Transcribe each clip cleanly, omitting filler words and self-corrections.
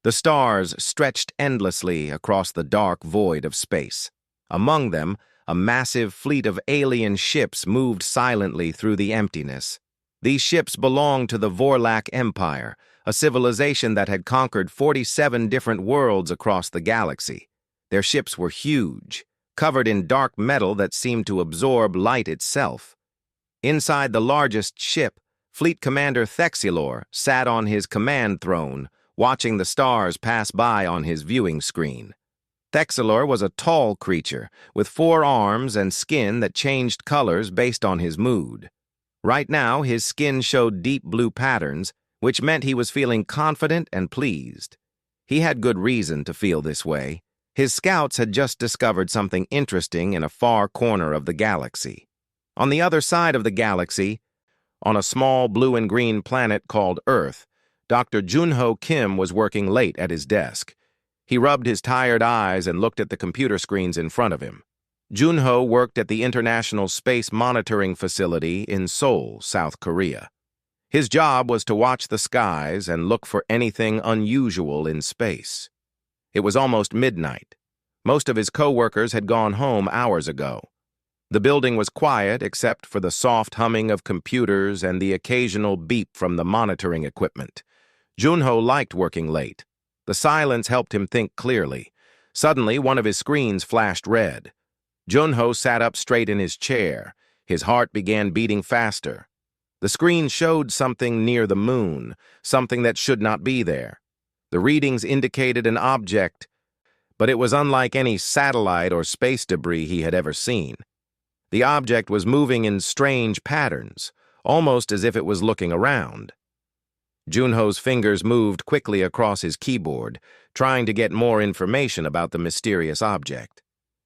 The stars stretched endlessly across the dark void of space. Among them, a massive fleet of alien ships moved silently through the emptiness. These ships belonged to the Vorlak Empire, a civilization that had conquered 47 different worlds across the galaxy. Their ships were huge, covered in dark metal that seemed to absorb light itself. Inside the largest ship, Fleet Commander Thexilor sat on his command throne, watching the stars pass by on his viewing screen. Thexilor was a tall creature, with 4 arms and skin that changed colors based on his mood. Right now, his skin showed deep blue patterns, which meant he was feeling confident and pleased. He had good reason to feel this way. His scouts had just discovered something interesting in a far corner of the galaxy. On the other side of the galaxy, on a small blue and green planet called Earth, Dr. Junho Kim was working late at his desk. He rubbed his tired eyes and looked at the computer screens in front of him. Junho worked at the International Space Monitoring Facility in Seoul, South Korea. His job was to watch the skies and look for anything unusual in space. It was almost midnight. Most of his co-workers had gone home hours ago. The building was quiet except for the soft humming of computers and the occasional beep from the monitoring equipment. Junho liked working late. The silence helped him think clearly. Suddenly, one of his screens flashed red. Junho sat up straight in his chair. His heart began beating faster. The screen showed something near the moon, something that should not be there. The readings indicated an object, but it was unlike any satellite or space debris he had ever seen. The object was moving in strange patterns, almost as if it was looking around. Junho's fingers moved quickly across his keyboard, trying to get more information about the mysterious object.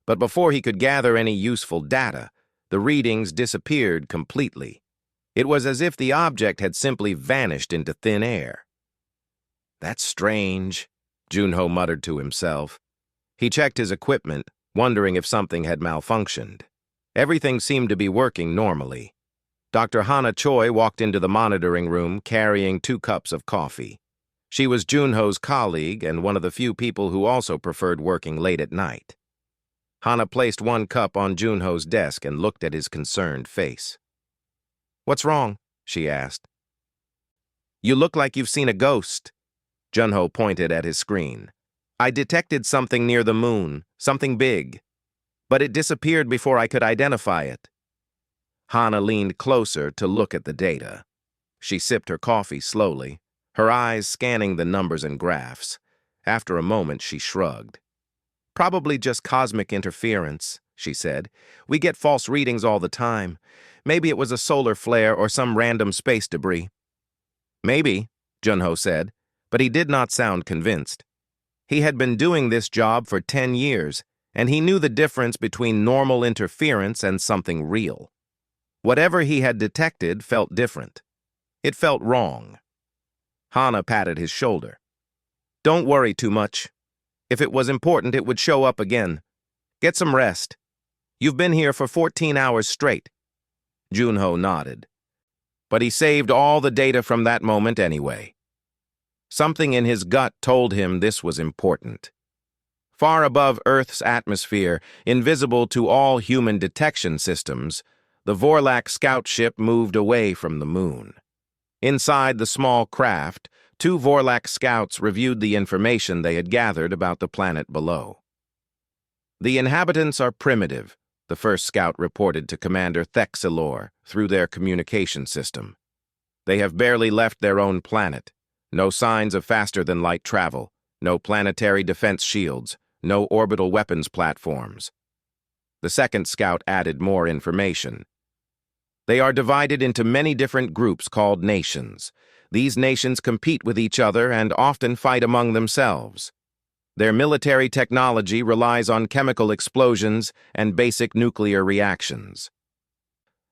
But before he could gather any useful data, the readings disappeared completely. It was as if the object had simply vanished into thin air. "That's strange," Junho muttered to himself. He checked his equipment, wondering if something had malfunctioned. Everything seemed to be working normally. Dr. Hana Choi walked into the monitoring room carrying 2 cups of coffee. She was Junho's colleague and one of the few people who also preferred working late at night. Hana placed 1 cup on Junho's desk and looked at his concerned face. "What's wrong?" she asked. "You look like you've seen a ghost." Junho pointed at his screen. "I detected something near the moon, something big, but it disappeared before I could identify it." Hana leaned closer to look at the data. She sipped her coffee slowly, her eyes scanning the numbers and graphs. After a moment, she shrugged. "Probably just cosmic interference," she said. "We get false readings all the time. Maybe it was a solar flare or some random space debris." "Maybe," Junho said, but he did not sound convinced. He had been doing this job for 10 years, and he knew the difference between normal interference and something real. Whatever he had detected felt different. It felt wrong. Hana patted his shoulder. "Don't worry too much. If it was important, it would show up again. Get some rest. You've been here for 14 hours straight." Junho nodded. But he saved all the data from that moment anyway. Something in his gut told him this was important. Far above Earth's atmosphere, invisible to all human detection systems, the Vorlak scout ship moved away from the moon. Inside the small craft, 2 Vorlak scouts reviewed the information they had gathered about the planet below. "The inhabitants are primitive," the first scout reported to Commander Thexilor through their communication system. "They have barely left their own planet. No signs of faster-than-light travel, no planetary defense shields, no orbital weapons platforms." The second scout added more information. "They are divided into many different groups called nations. These nations compete with each other and often fight among themselves. Their military technology relies on chemical explosions and basic nuclear reactions.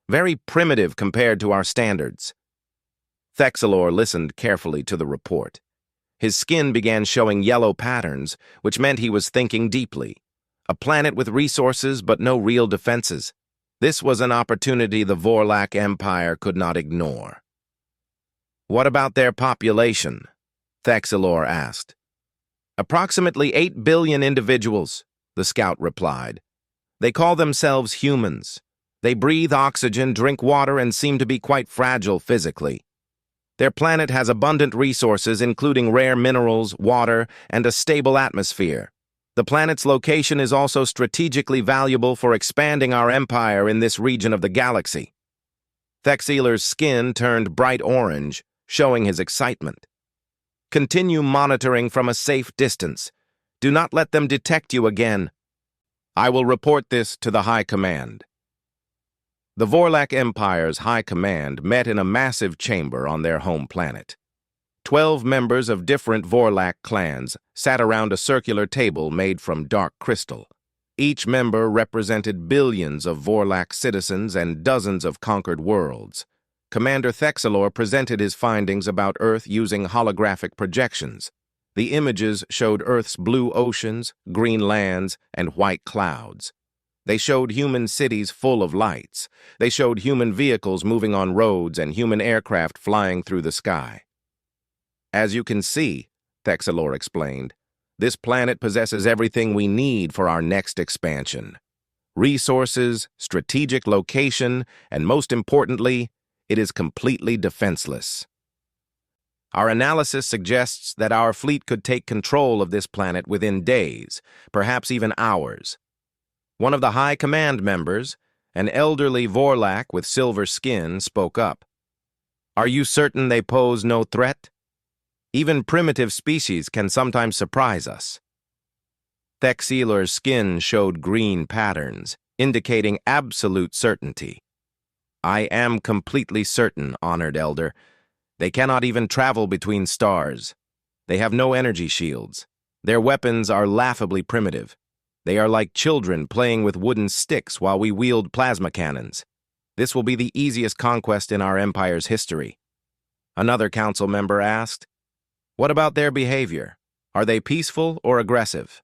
Very primitive compared to our standards." Thexilor listened carefully to the report. His skin began showing yellow patterns, which meant he was thinking deeply. A planet with resources but no real defenses. This was an opportunity the Vorlak Empire could not ignore. "What about their population?" Thexilor asked. Approximately 8 billion individuals, the scout replied. They call themselves humans. They breathe oxygen, drink water, and seem to be quite fragile physically. Their planet has abundant resources, including rare minerals, water, and a stable atmosphere. The planet's location is also strategically valuable for expanding our empire in this region of the galaxy. Thexeler's skin turned bright orange, showing his excitement. Continue monitoring from a safe distance. Do not let them detect you again. I will report this to the High Command. The Vorlak Empire's High Command met in a massive chamber on their home planet. 12 members of different Vorlak clans sat around a circular table made from dark crystal. Each member represented billions of Vorlak citizens and dozens of conquered worlds. Commander Thexelor presented his findings about Earth using holographic projections. The images showed Earth's blue oceans, green lands, and white clouds. They showed human cities full of lights. They showed human vehicles moving on roads and human aircraft flying through the sky. As you can see, Thexelor explained, this planet possesses everything we need for our next expansion. Resources, strategic location, and most importantly, it is completely defenseless. Our analysis suggests that our fleet could take control of this planet within days, perhaps even hours. One of the High Command members, an elderly Vorlak with silver skin, spoke up. Are you certain they pose no threat? Even primitive species can sometimes surprise us. Thexeler's skin showed green patterns, indicating absolute certainty. I am completely certain, honored elder. They cannot even travel between stars. They have no energy shields. Their weapons are laughably primitive. They are like children playing with wooden sticks while we wield plasma cannons. This will be the easiest conquest in our empire's history. Another council member asked, what about their behavior? Are they peaceful or aggressive?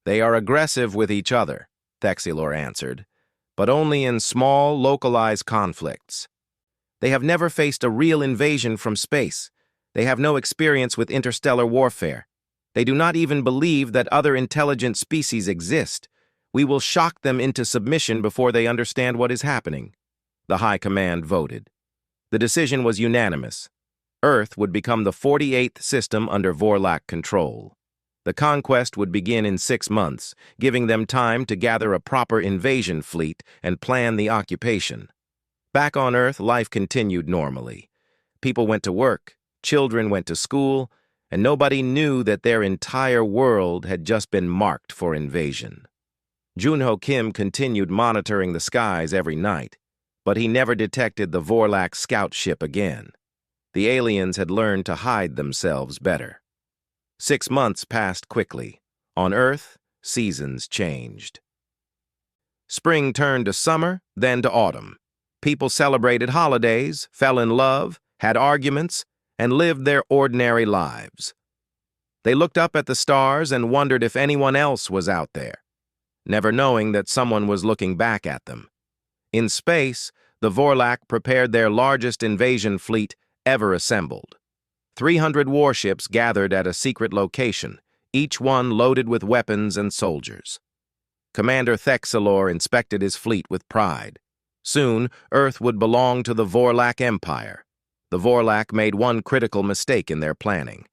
They are aggressive with each other, Thexelor answered, but only in small, localized conflicts. They have never faced a real invasion from space. They have no experience with interstellar warfare. They do not even believe that other intelligent species exist. We will shock them into submission before they understand what is happening. The High Command voted. The decision was unanimous. Earth would become the 48th system under Vorlak control. The conquest would begin in 6 months, giving them time to gather a proper invasion fleet and plan the occupation. Back on Earth, life continued normally. People went to work, children went to school, and nobody knew that their entire world had just been marked for invasion. Junho Kim continued monitoring the skies every night, but he never detected the Vorlak scout ship again. The aliens had learned to hide themselves better. 6 months passed quickly. On Earth, seasons changed. Spring turned to summer, then to autumn. People celebrated holidays, fell in love, had arguments, and lived their ordinary lives. They looked up at the stars and wondered if anyone else was out there, never knowing that someone was looking back at them. In space, the Vorlak prepared their largest invasion fleet ever assembled. 300 warships gathered at a secret location, each one loaded with weapons and soldiers. Commander Thexelor inspected his fleet with pride. Soon, Earth would belong to the Vorlak Empire. The Vorlak made one critical mistake in their planning.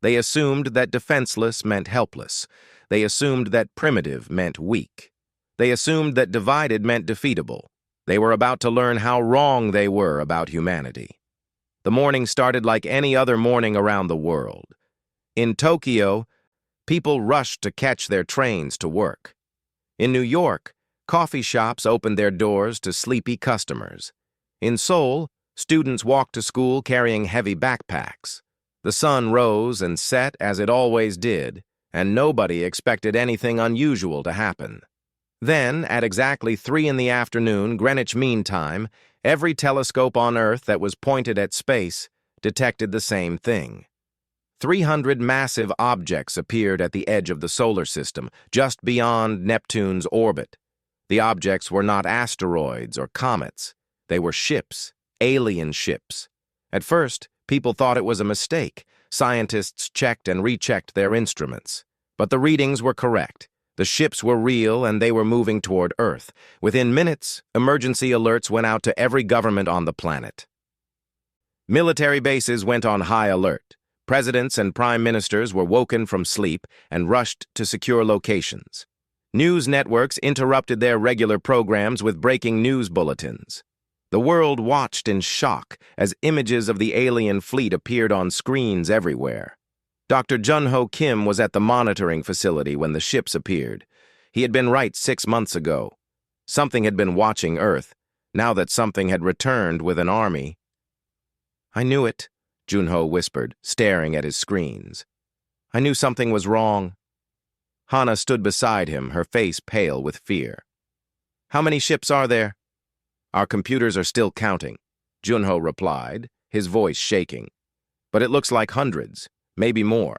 They assumed that defenseless meant helpless. They assumed that primitive meant weak. They assumed that divided meant defeatable. They were about to learn how wrong they were about humanity. The morning started like any other morning around the world. In Tokyo, people rushed to catch their trains to work. In New York, coffee shops opened their doors to sleepy customers. In Seoul, students walked to school carrying heavy backpacks. The sun rose and set as it always did, and nobody expected anything unusual to happen. Then, at exactly 3 in the afternoon, Greenwich Mean Time, every telescope on Earth that was pointed at space detected the same thing. 300 massive objects appeared at the edge of the solar system, just beyond Neptune's orbit. The objects were not asteroids or comets. They were ships, alien ships. At first, people thought it was a mistake. Scientists checked and rechecked their instruments. But the readings were correct. The ships were real and they were moving toward Earth. Within minutes, emergency alerts went out to every government on the planet. Military bases went on high alert. Presidents and prime ministers were woken from sleep and rushed to secure locations. News networks interrupted their regular programs with breaking news bulletins. The world watched in shock as images of the alien fleet appeared on screens everywhere. Dr. Jun-Ho Kim was at the monitoring facility when the ships appeared. He had been right 6 months ago. Something had been watching Earth, now that something had returned with an army. "I knew it," Jun-Ho whispered, staring at his screens. "I knew something was wrong." Hana stood beside him, her face pale with fear. "How many ships are there?" "Our computers are still counting," Jun-Ho replied, his voice shaking. "But it looks like hundreds, maybe more."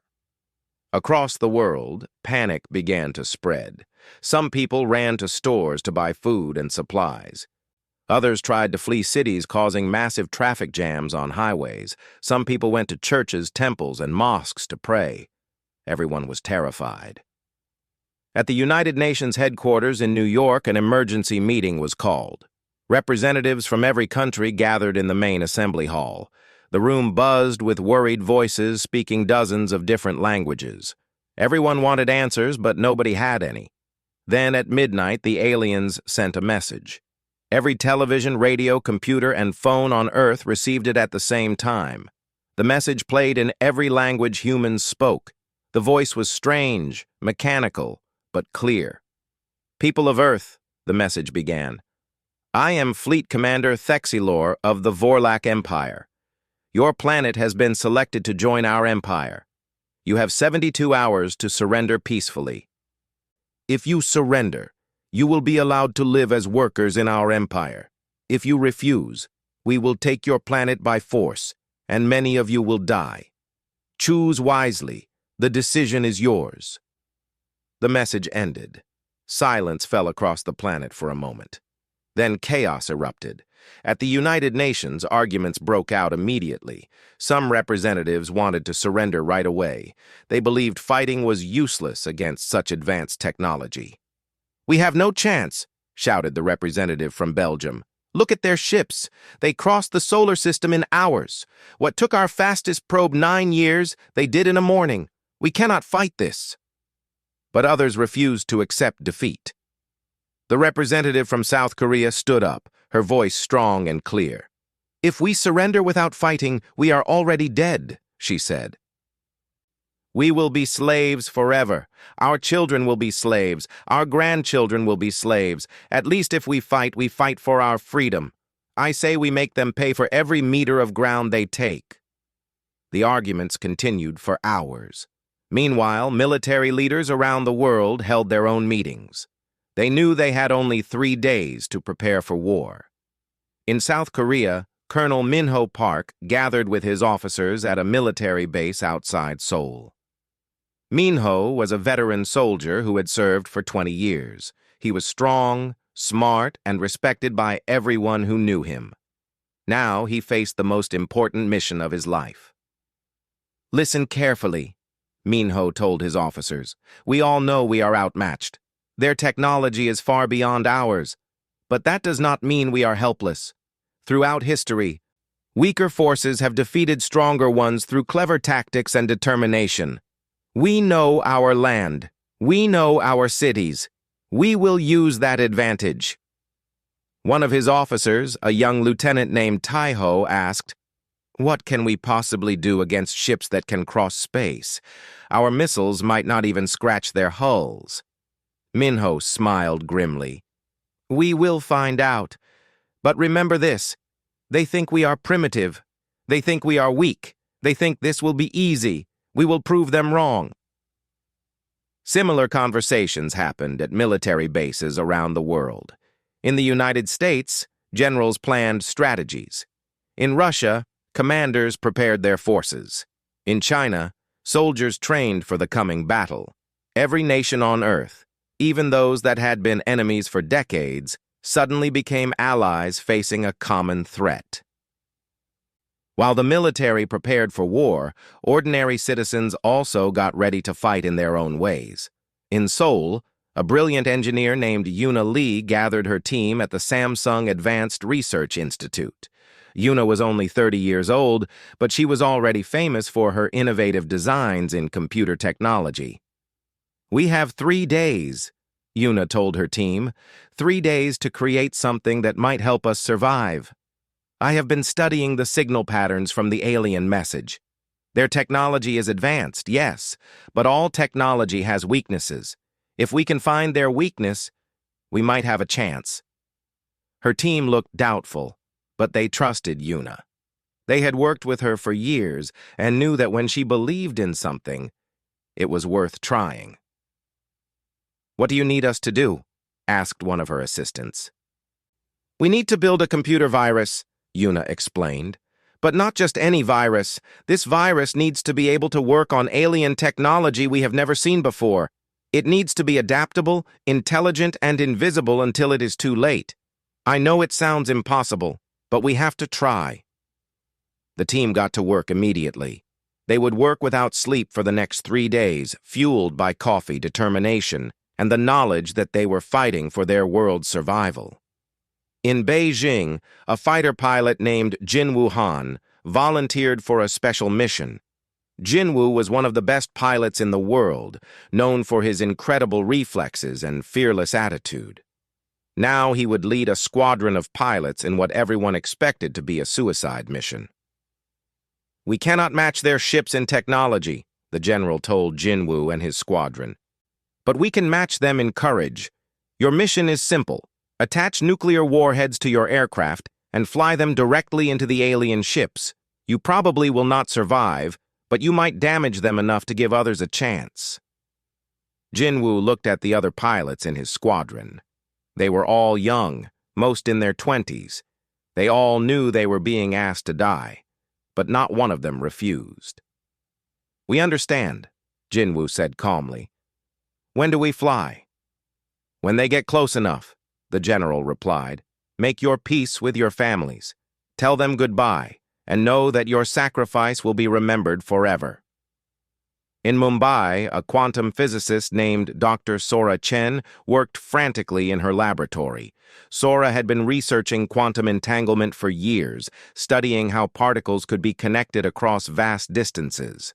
Across the world, panic began to spread. Some people ran to stores to buy food and supplies. Others tried to flee cities, causing massive traffic jams on highways. Some people went to churches, temples, and mosques to pray. Everyone was terrified. At the United Nations headquarters in New York, an emergency meeting was called. Representatives from every country gathered in the main assembly hall. The room buzzed with worried voices speaking dozens of different languages. Everyone wanted answers, but nobody had any. Then at midnight, the aliens sent a message. Every television, radio, computer, and phone on Earth received it at the same time. The message played in every language humans spoke. The voice was strange, mechanical, but clear. "People of Earth," the message began. "I am Fleet Commander Thexilor of the Vorlak Empire. Your planet has been selected to join our empire. You have 72 hours to surrender peacefully. If you surrender, you will be allowed to live as workers in our empire. If you refuse, we will take your planet by force, and many of you will die. Choose wisely. The decision is yours." The message ended. Silence fell across the planet for a moment. Then chaos erupted. At the United Nations, arguments broke out immediately. Some representatives wanted to surrender right away. They believed fighting was useless against such advanced technology. "We have no chance," shouted the representative from Belgium. "Look at their ships. They crossed the solar system in hours. What took our fastest probe 9 years, they did in a morning. We cannot fight this." But others refused to accept defeat. The representative from South Korea stood up, her voice strong and clear. "If we surrender without fighting, we are already dead," she said. "We will be slaves forever. Our children will be slaves. Our grandchildren will be slaves. At least if we fight for our freedom. I say we make them pay for every meter of ground they take." The arguments continued for hours. Meanwhile, military leaders around the world held their own meetings. They knew they had only 3 days to prepare for war. In South Korea, Colonel Minho Park gathered with his officers at a military base outside Seoul. Minho was a veteran soldier who had served for 20 years. He was strong, smart, and respected by everyone who knew him. Now he faced the most important mission of his life. "Listen carefully," Minho told his officers. "We all know we are outmatched. Their technology is far beyond ours. But that does not mean we are helpless. Throughout history, weaker forces have defeated stronger ones through clever tactics and determination. We know our land. We know our cities. We will use that advantage." One of his officers, a young lieutenant named Taiho, asked, "What can we possibly do against ships that can cross space? Our missiles might not even scratch their hulls." Minho smiled grimly. "We will find out. But remember this. They think we are primitive. They think we are weak. They think this will be easy. We will prove them wrong." Similar conversations happened at military bases around the world. In the United States, generals planned strategies. In Russia, commanders prepared their forces. In China, soldiers trained for the coming battle. Every nation on Earth, even those that had been enemies for decades, suddenly became allies facing a common threat. While the military prepared for war, ordinary citizens also got ready to fight in their own ways. In Seoul, a brilliant engineer named Yuna Lee gathered her team at the Samsung Advanced Research Institute. Yuna was only 30 years old, but she was already famous for her innovative designs in computer technology. "We have 3 days," Yuna told her team, 3 days to create something that might help us survive. "I have been studying the signal patterns from the alien message. Their technology is advanced, yes, but all technology has weaknesses. If we can find their weakness, we might have a chance." Her team looked doubtful, but they trusted Yuna. They had worked with her for years and knew that when she believed in something, it was worth trying. "What do you need us to do?" asked one of her assistants. "We need to build a computer virus," Yuna explained. "But not just any virus. This virus needs to be able to work on alien technology we have never seen before. It needs to be adaptable, intelligent, and invisible until it is too late. I know it sounds impossible, but we have to try." The team got to work immediately. They would work without sleep for the next 3 days, fueled by coffee, determination, and the knowledge that they were fighting for their world's survival. In Beijing, a fighter pilot named Jinwoo Han volunteered for a special mission. Jinwoo was one of the best pilots in the world, known for his incredible reflexes and fearless attitude. Now he would lead a squadron of pilots in what everyone expected to be a suicide mission. "We cannot match their ships in technology," the general told Jinwoo and his squadron. "But we can match them in courage. Your mission is simple. Attach nuclear warheads to your aircraft and fly them directly into the alien ships. You probably will not survive, but you might damage them enough to give others a chance." Jinwoo looked at the other pilots in his squadron. They were all young, most in their 20s. They all knew they were being asked to die, but not one of them refused. "We understand," Jinwoo said calmly. "When do we fly?" "When they get close enough," the general replied. "Make your peace with your families. Tell them goodbye, and know that your sacrifice will be remembered forever." In Mumbai, a quantum physicist named Dr. Sora Chen worked frantically in her laboratory. Sora had been researching quantum entanglement for years, studying how particles could be connected across vast distances.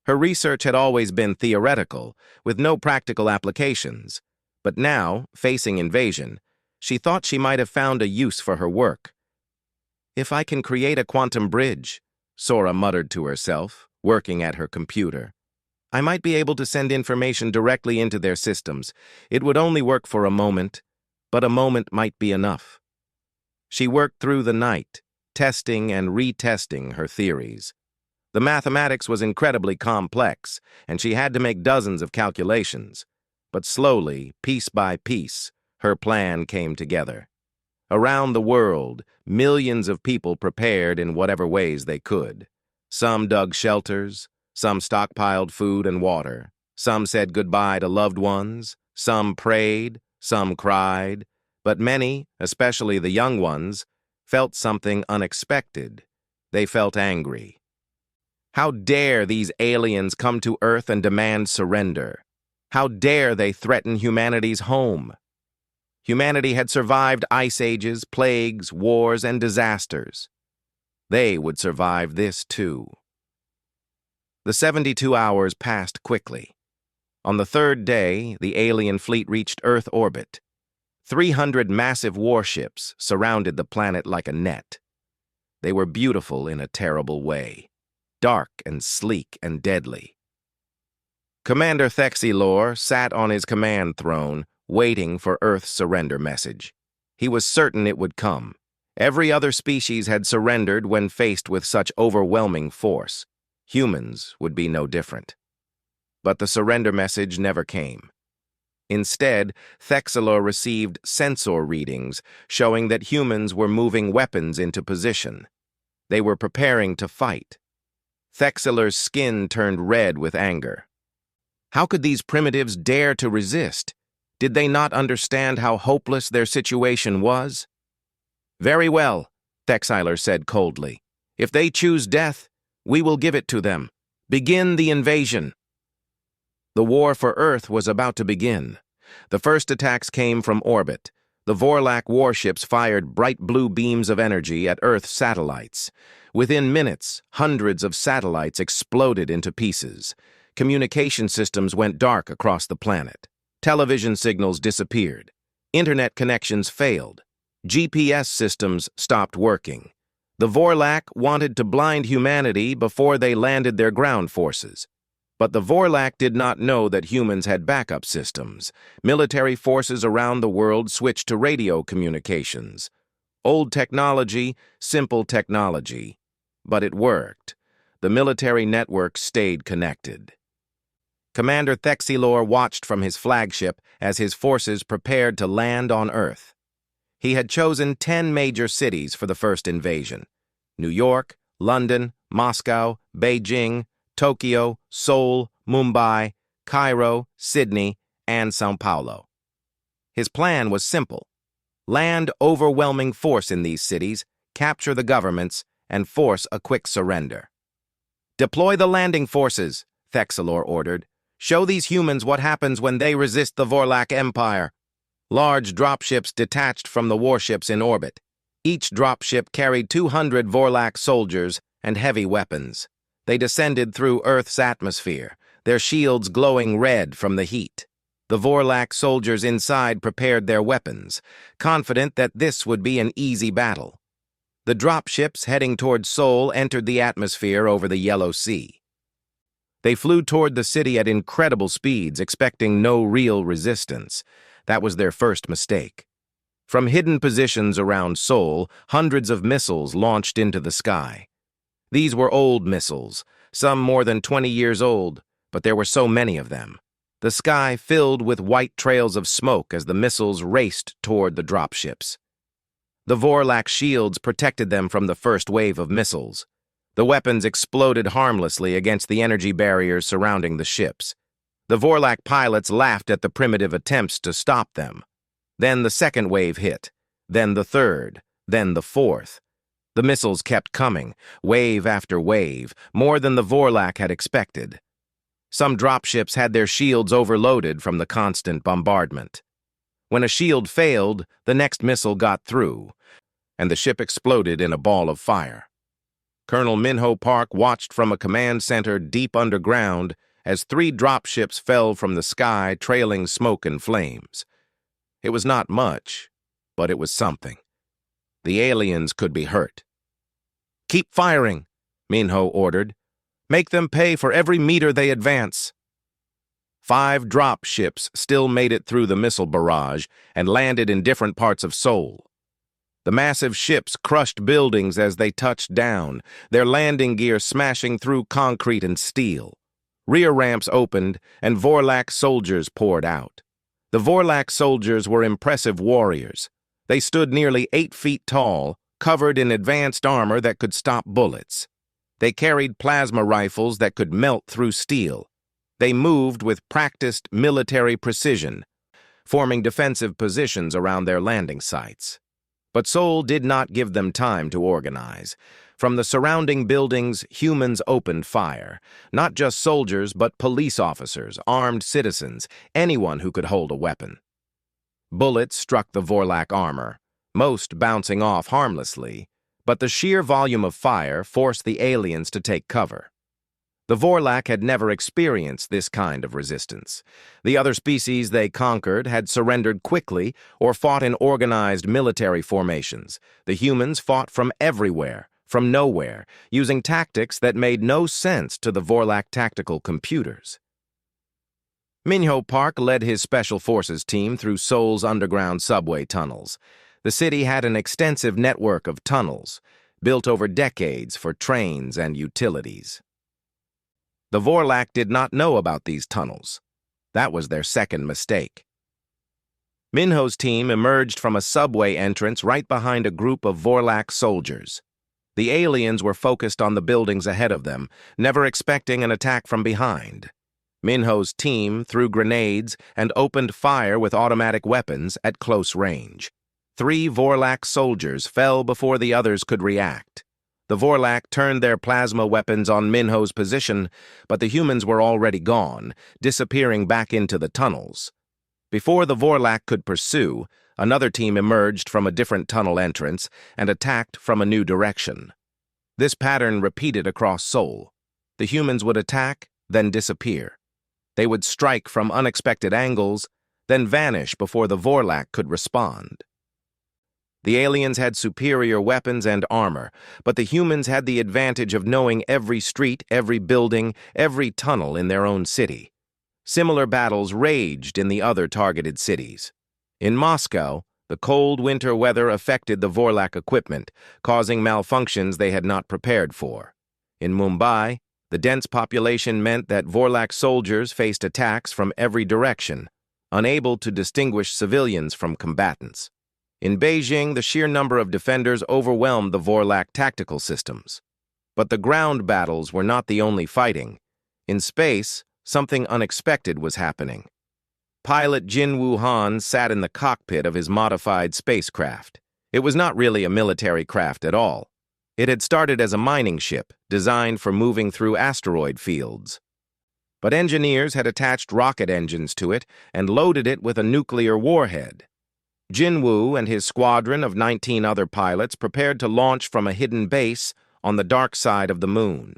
Her research had always been theoretical, with no practical applications. But now, facing invasion, she thought she might have found a use for her work. "If I can create a quantum bridge," Sora muttered to herself, working at her computer, "I might be able to send information directly into their systems. It would only work for a moment, but a moment might be enough." She worked through the night, testing and retesting her theories. The mathematics was incredibly complex, and she had to make dozens of calculations. But slowly, piece by piece, her plan came together. Around the world, millions of people prepared in whatever ways they could. Some dug shelters, some stockpiled food and water, some said goodbye to loved ones, some prayed, some cried, but many, especially the young ones, felt something unexpected. They felt angry. How dare these aliens come to Earth and demand surrender? How dare they threaten humanity's home? Humanity had survived ice ages, plagues, wars, and disasters. They would survive this too. The 72 hours passed quickly. On the 3rd day, the alien fleet reached Earth orbit. 300 massive warships surrounded the planet like a net. They were beautiful in a terrible way, dark and sleek and deadly. Commander Thexilor sat on his command throne, waiting for Earth's surrender message. He was certain it would come. Every other species had surrendered when faced with such overwhelming force. Humans would be no different. But the surrender message never came. Instead, Thexilor received sensor readings showing that humans were moving weapons into position. They were preparing to fight. Thexilor's skin turned red with anger. How could these primitives dare to resist? Did they not understand how hopeless their situation was? "Very well," Thexilor said coldly. If they choose death, we will give it to them. Begin the invasion. The war for Earth was about to begin. The first attacks came from orbit. The Vorlak warships fired bright blue beams of energy at Earth's satellites. Within minutes, hundreds of satellites exploded into pieces. Communication systems went dark across the planet. Television signals disappeared. Internet connections failed. GPS systems stopped working. The Vorlak wanted to blind humanity before they landed their ground forces. But the Vorlak did not know that humans had backup systems. Military forces around the world switched to radio communications. Old technology, simple technology. But it worked. The military network stayed connected. Commander Thexilor watched from his flagship as his forces prepared to land on Earth. He had chosen 10 major cities for the first invasion: New York, London, Moscow, Beijing, Tokyo, Seoul, Mumbai, Cairo, Sydney, and São Paulo. His plan was simple: land overwhelming force in these cities, capture the governments, and force a quick surrender. "Deploy the landing forces," Thexilor ordered. "Show these humans what happens when they resist the Vorlak Empire." Large dropships detached from the warships in orbit. Each dropship carried 200 Vorlak soldiers and heavy weapons. They descended through Earth's atmosphere, their shields glowing red from the heat. The Vorlak soldiers inside prepared their weapons, confident that this would be an easy battle. The dropships heading toward Seoul entered the atmosphere over the Yellow Sea. They flew toward the city at incredible speeds, expecting no real resistance. That was their first mistake. From hidden positions around Seoul, hundreds of missiles launched into the sky. These were old missiles, some more than 20 years old, but there were so many of them. The sky filled with white trails of smoke as the missiles raced toward the dropships. The Vorlak shields protected them from the first wave of missiles. The weapons exploded harmlessly against the energy barriers surrounding the ships. The Vorlak pilots laughed at the primitive attempts to stop them. Then the second wave hit, then the third, then the fourth. The missiles kept coming, wave after wave, more than the Vorlak had expected. Some dropships had their shields overloaded from the constant bombardment. When a shield failed, the next missile got through, and the ship exploded in a ball of fire. Colonel Minho Park watched from a command center deep underground as 3 dropships fell from the sky, trailing smoke and flames. It was not much, but it was something. The aliens could be hurt. "Keep firing," Minho ordered. "Make them pay for every meter they advance." 5 dropships still made it through the missile barrage and landed in different parts of Seoul. The massive ships crushed buildings as they touched down, their landing gear smashing through concrete and steel. Rear ramps opened, and Vorlak soldiers poured out. The Vorlak soldiers were impressive warriors. They stood nearly 8 feet tall, covered in advanced armor that could stop bullets. They carried plasma rifles that could melt through steel. They moved with practiced military precision, forming defensive positions around their landing sites. But Seoul did not give them time to organize. From the surrounding buildings, humans opened fire. Not just soldiers, but police officers, armed citizens, anyone who could hold a weapon. Bullets struck the Vorlak armor, most bouncing off harmlessly, but the sheer volume of fire forced the aliens to take cover. The Vorlak had never experienced this kind of resistance. The other species they conquered had surrendered quickly or fought in organized military formations. The humans fought from everywhere, from nowhere, using tactics that made no sense to the Vorlak tactical computers. Minho Park led his special forces team through Seoul's underground subway tunnels. The city had an extensive network of tunnels, built over decades for trains and utilities. The Vorlak did not know about these tunnels. That was their second mistake. Minho's team emerged from a subway entrance right behind a group of Vorlak soldiers. The aliens were focused on the buildings ahead of them, never expecting an attack from behind. Minho's team threw grenades and opened fire with automatic weapons at close range. 3 Vorlak soldiers fell before the others could react. The Vorlak turned their plasma weapons on Minho's position, but the humans were already gone, disappearing back into the tunnels. Before the Vorlak could pursue, another team emerged from a different tunnel entrance and attacked from a new direction. This pattern repeated across Seoul. The humans would attack, then disappear. They would strike from unexpected angles, then vanish before the Vorlak could respond. The aliens had superior weapons and armor, but the humans had the advantage of knowing every street, every building, every tunnel in their own city. Similar battles raged in the other targeted cities. In Moscow, the cold winter weather affected the Vorlak equipment, causing malfunctions they had not prepared for. In Mumbai, the dense population meant that Vorlak soldiers faced attacks from every direction, unable to distinguish civilians from combatants. In Beijing, the sheer number of defenders overwhelmed the Vorlak tactical systems. But the ground battles were not the only fighting. In space, something unexpected was happening. Pilot Jin-Woo Han sat in the cockpit of his modified spacecraft. It was not really a military craft at all. It had started as a mining ship, designed for moving through asteroid fields. But engineers had attached rocket engines to it and loaded it with a nuclear warhead. Jin-Woo and his squadron of 19 other pilots prepared to launch from a hidden base on the dark side of the moon.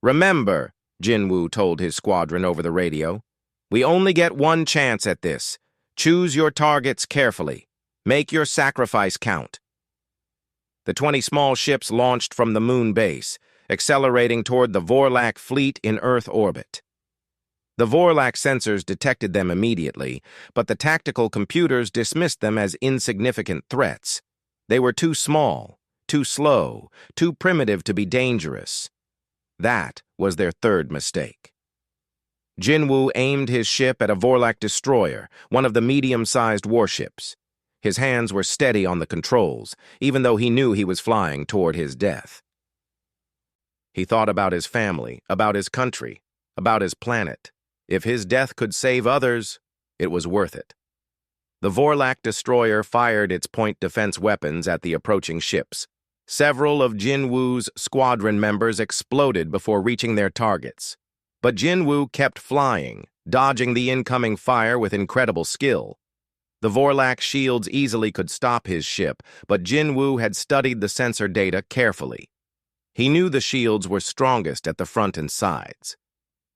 "Remember," Jin-Woo told his squadron over the radio, "we only get one chance at this. Choose your targets carefully. Make your sacrifice count." The 20 small ships launched from the moon base, accelerating toward the Vorlak fleet in Earth orbit. The Vorlak sensors detected them immediately, but the tactical computers dismissed them as insignificant threats. They were too small, too slow, too primitive to be dangerous. That was their third mistake. Jin-Woo aimed his ship at a Vorlak destroyer, one of the medium-sized warships. His hands were steady on the controls, even though he knew he was flying toward his death. He thought about his family, about his country, about his planet. If his death could save others, it was worth it. The Vorlak destroyer fired its point defense weapons at the approaching ships. Several of Jin-Woo's squadron members exploded before reaching their targets. But Jin-Woo kept flying, dodging the incoming fire with incredible skill. The Vorlak shields easily could stop his ship, but Jin-Woo had studied the sensor data carefully. He knew the shields were strongest at the front and sides.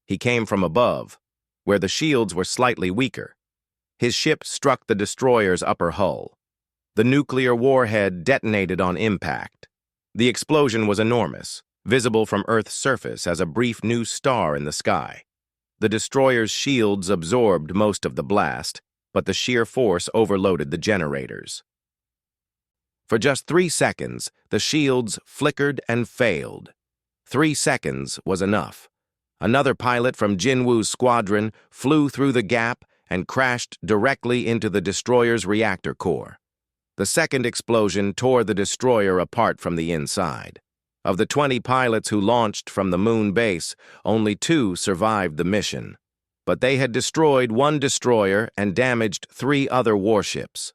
He came from above, where the shields were slightly weaker. His ship struck the destroyer's upper hull. The nuclear warhead detonated on impact. The explosion was enormous, visible from Earth's surface as a brief new star in the sky. The destroyer's shields absorbed most of the blast, but the sheer force overloaded the generators. For just 3 seconds, the shields flickered and failed. 3 seconds was enough. Another pilot from Jin-Woo's squadron flew through the gap and crashed directly into the destroyer's reactor core. The second explosion tore the destroyer apart from the inside. Of the 20 pilots who launched from the moon base, only 2 survived the mission. But they had destroyed 1 destroyer and damaged 3 other warships.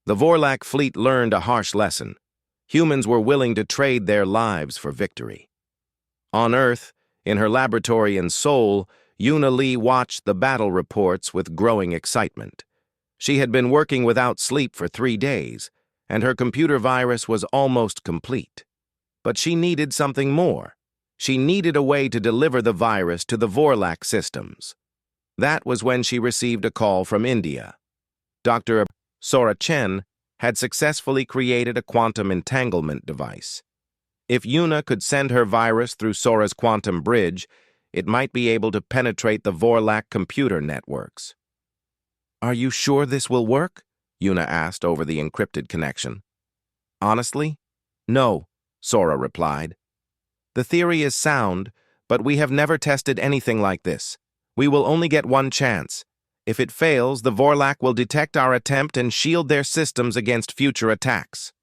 The Vorlak fleet learned a harsh lesson. Humans were willing to trade their lives for victory. On Earth, in her laboratory in Seoul, Yuna Lee watched the battle reports with growing excitement. She had been working without sleep for 3 days, and her computer virus was almost complete. But she needed something more. She needed a way to deliver the virus to the Vorlak systems. That was when she received a call from India. Dr. Sora Chen had successfully created a quantum entanglement device. If Yuna could send her virus through Sora's quantum bridge, it might be able to penetrate the Vorlak computer networks. "Are you sure this will work?" Yuna asked over the encrypted connection. "Honestly? No," Sora replied. "The theory is sound, but we have never tested anything like this. We will only get one chance. If it fails, the Vorlak will detect our attempt and shield their systems against future attacks."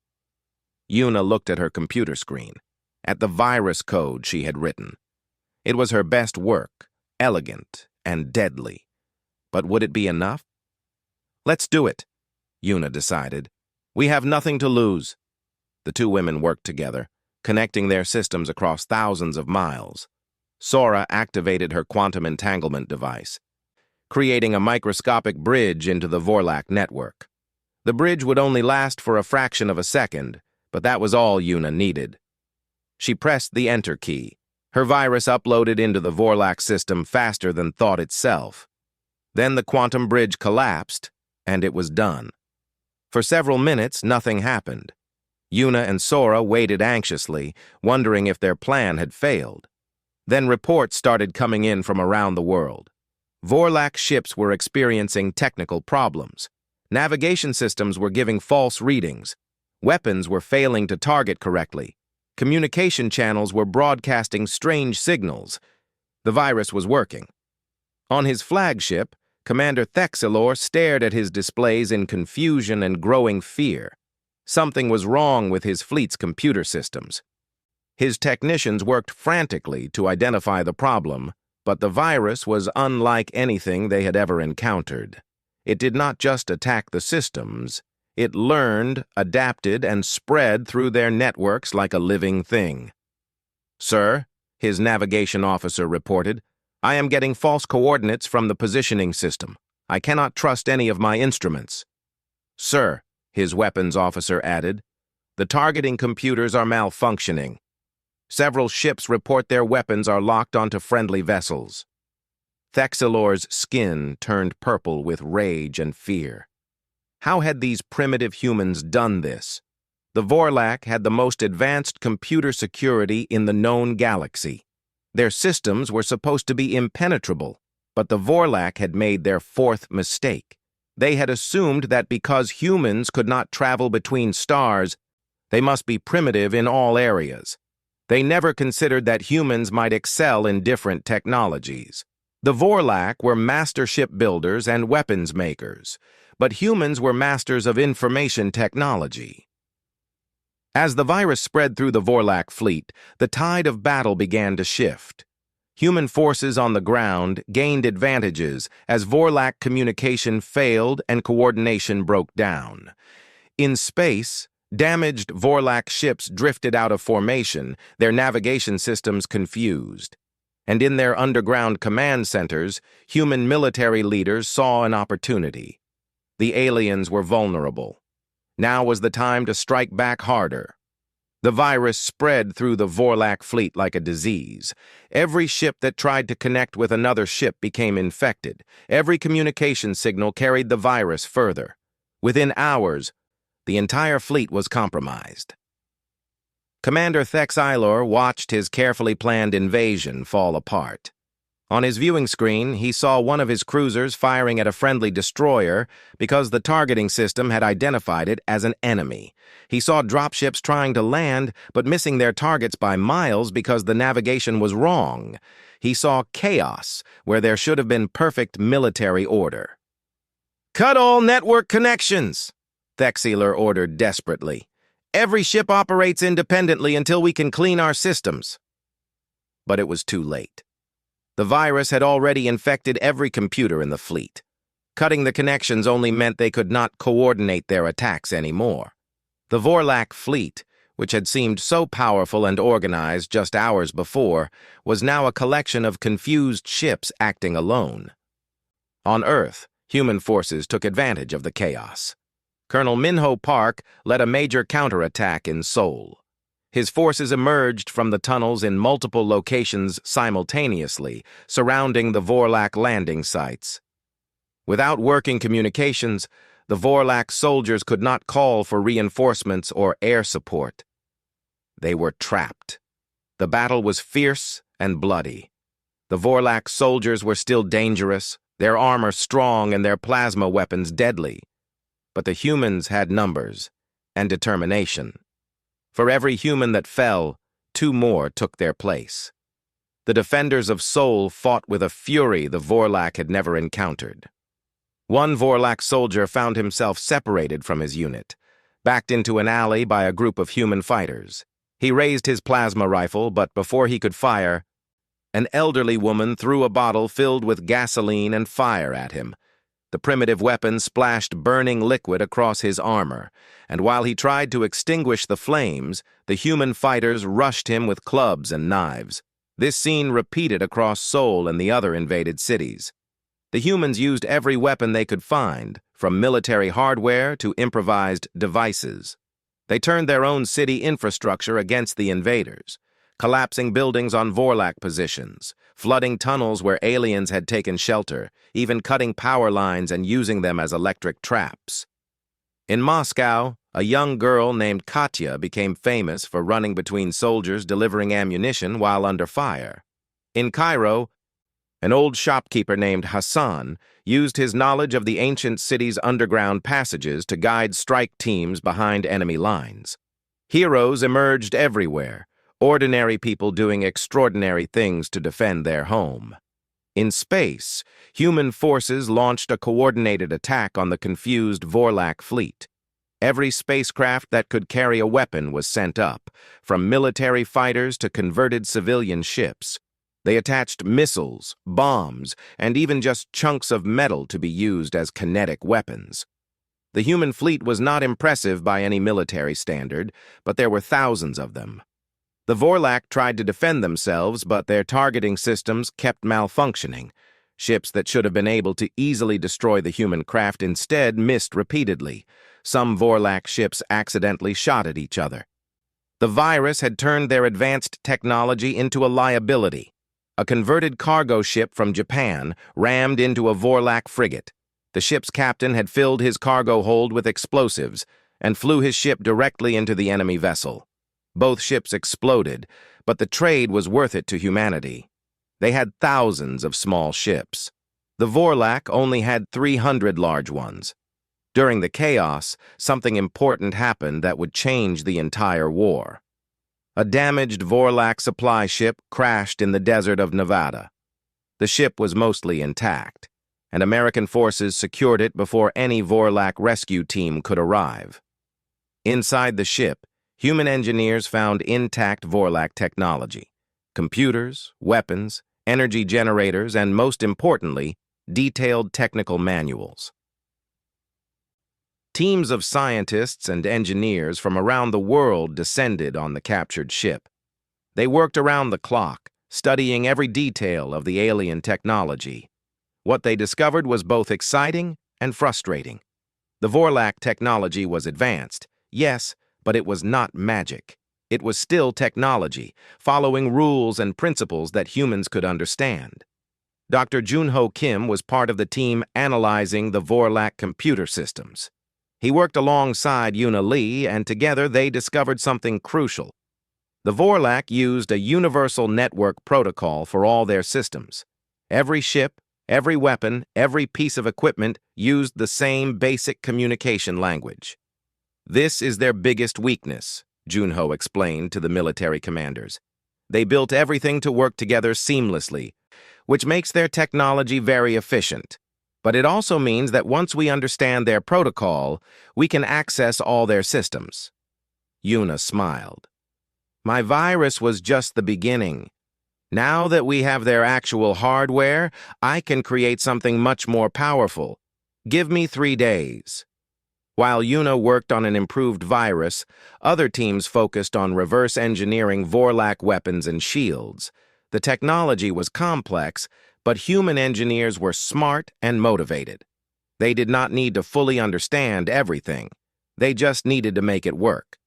Yuna looked at her computer screen, at the virus code she had written. It was her best work, elegant and deadly. But would it be enough? "Let's do it," Yuna decided. "We have nothing to lose." The 2 women worked together. connecting their systems across thousands of miles. Sora activated her quantum entanglement device, creating a microscopic bridge into the Vorlak network. The bridge would only last for a fraction of a second, but that was all Yuna needed. She pressed the Enter key. Her virus uploaded into the Vorlak system faster than thought itself. Then the quantum bridge collapsed, and it was done. For several minutes, nothing happened. Yuna and Sora waited anxiously, wondering if their plan had failed. Then reports started coming in from around the world. Vorlak ships were experiencing technical problems. Navigation systems were giving false readings. Weapons were failing to target correctly. Communication channels were broadcasting strange signals. The virus was working. On his flagship, Commander Thexilor stared at his displays in confusion and growing fear. Something was wrong with his fleet's computer systems. His technicians worked frantically to identify the problem, but the virus was unlike anything they had ever encountered. It did not just attack the systems. It learned, adapted, and spread through their networks like a living thing. "Sir," his navigation officer reported, "I am getting false coordinates from the positioning system. I cannot trust any of my instruments." "Sir," his weapons officer added, "the targeting computers are malfunctioning. Several ships report their weapons are locked onto friendly vessels." Thexilor's skin turned purple with rage and fear. How had these primitive humans done this? The Vorlak had the most advanced computer security in the known galaxy. Their systems were supposed to be impenetrable, but the Vorlak had made their fourth mistake. They had assumed that because humans could not travel between stars, they must be primitive in all areas. They never considered that humans might excel in different technologies. The Vorlak were master shipbuilders and weapons makers, but humans were masters of information technology. As the virus spread through the Vorlak fleet, the tide of battle began to shift. Human forces on the ground gained advantages as Vorlak communication failed and coordination broke down. In space, damaged Vorlak ships drifted out of formation, their navigation systems confused. And in their underground command centers, human military leaders saw an opportunity. The aliens were vulnerable. Now was the time to strike back harder. The virus spread through the Vorlak fleet like a disease. Every ship that tried to connect with another ship became infected. Every communication signal carried the virus further. Within hours, the entire fleet was compromised. Commander Thexilor watched his carefully planned invasion fall apart. On his viewing screen, he saw one of his cruisers firing at a friendly destroyer because the targeting system had identified it as an enemy. He saw dropships trying to land, but missing their targets by miles because the navigation was wrong. He saw chaos where there should have been perfect military order. "Cut all network connections," Thexilor ordered desperately. "Every ship operates independently until we can clean our systems." But it was too late. The virus had already infected every computer in the fleet. Cutting the connections only meant they could not coordinate their attacks anymore. The Vorlak fleet, which had seemed so powerful and organized just hours before, was now a collection of confused ships acting alone. On Earth, human forces took advantage of the chaos. Colonel Minho Park led a major counterattack in Seoul. His forces emerged from the tunnels in multiple locations simultaneously, surrounding the Vorlak landing sites. Without working communications, the Vorlak soldiers could not call for reinforcements or air support. They were trapped. The battle was fierce and bloody. The Vorlak soldiers were still dangerous, their armor strong and their plasma weapons deadly. But the humans had numbers and determination. For every human that fell, 2 more took their place. The defenders of Seoul fought with a fury the Vorlak had never encountered. One Vorlak soldier found himself separated from his unit, backed into an alley by a group of human fighters. He raised his plasma rifle, but before he could fire, an elderly woman threw a bottle filled with gasoline and fire at him. The primitive weapon splashed burning liquid across his armor, and while he tried to extinguish the flames, the human fighters rushed him with clubs and knives. This scene repeated across Seoul and the other invaded cities. The humans used every weapon they could find, from military hardware to improvised devices. They turned their own city infrastructure against the invaders, collapsing buildings on Vorlak positions, flooding tunnels where aliens had taken shelter, even cutting power lines and using them as electric traps. In Moscow, a young girl named Katya became famous for running between soldiers delivering ammunition while under fire. In Cairo, an old shopkeeper named Hassan used his knowledge of the ancient city's underground passages to guide strike teams behind enemy lines. Heroes emerged everywhere, ordinary people doing extraordinary things to defend their home. In space, human forces launched a coordinated attack on the confused Vorlak fleet. Every spacecraft that could carry a weapon was sent up, from military fighters to converted civilian ships. They attached missiles, bombs, and even just chunks of metal to be used as kinetic weapons. The human fleet was not impressive by any military standard, but there were thousands of them. The Vorlak tried to defend themselves, but their targeting systems kept malfunctioning. Ships that should have been able to easily destroy the human craft instead missed repeatedly. Some Vorlak ships accidentally shot at each other. The virus had turned their advanced technology into a liability. A converted cargo ship from Japan rammed into a Vorlak frigate. The ship's captain had filled his cargo hold with explosives and flew his ship directly into the enemy vessel. Both ships exploded, but the trade was worth it to humanity. They had thousands of small ships. The Vorlak only had 300 large ones. During the chaos, something important happened that would change the entire war. A damaged Vorlak supply ship crashed in the desert of Nevada. The ship was mostly intact, and American forces secured it before any Vorlak rescue team could arrive. Inside the ship, human engineers found intact Vorlak technology: computers, weapons, energy generators, and most importantly, detailed technical manuals. Teams of scientists and engineers from around the world descended on the captured ship. They worked around the clock, studying every detail of the alien technology. What they discovered was both exciting and frustrating. The Vorlak technology was advanced, yes, but it was not magic. It was still technology, following rules and principles that humans could understand. Dr. Junho Kim was part of the team analyzing the Vorlak computer systems. He worked alongside Yuna Lee, and together they discovered something crucial. The Vorlak used a universal network protocol for all their systems. Every ship, every weapon, every piece of equipment used the same basic communication language. This is their biggest weakness, Junho explained to the military commanders. They built everything to work together seamlessly, which makes their technology very efficient. But it also means that once we understand their protocol, we can access all their systems. Yuna smiled. My virus was just the beginning. Now that we have their actual hardware, I can create something much more powerful. Give me 3 days. While Yuna worked on an improved virus, other teams focused on reverse engineering Vorlak weapons and shields. The technology was complex, but human engineers were smart and motivated. They did not need to fully understand everything. They just needed to make it work.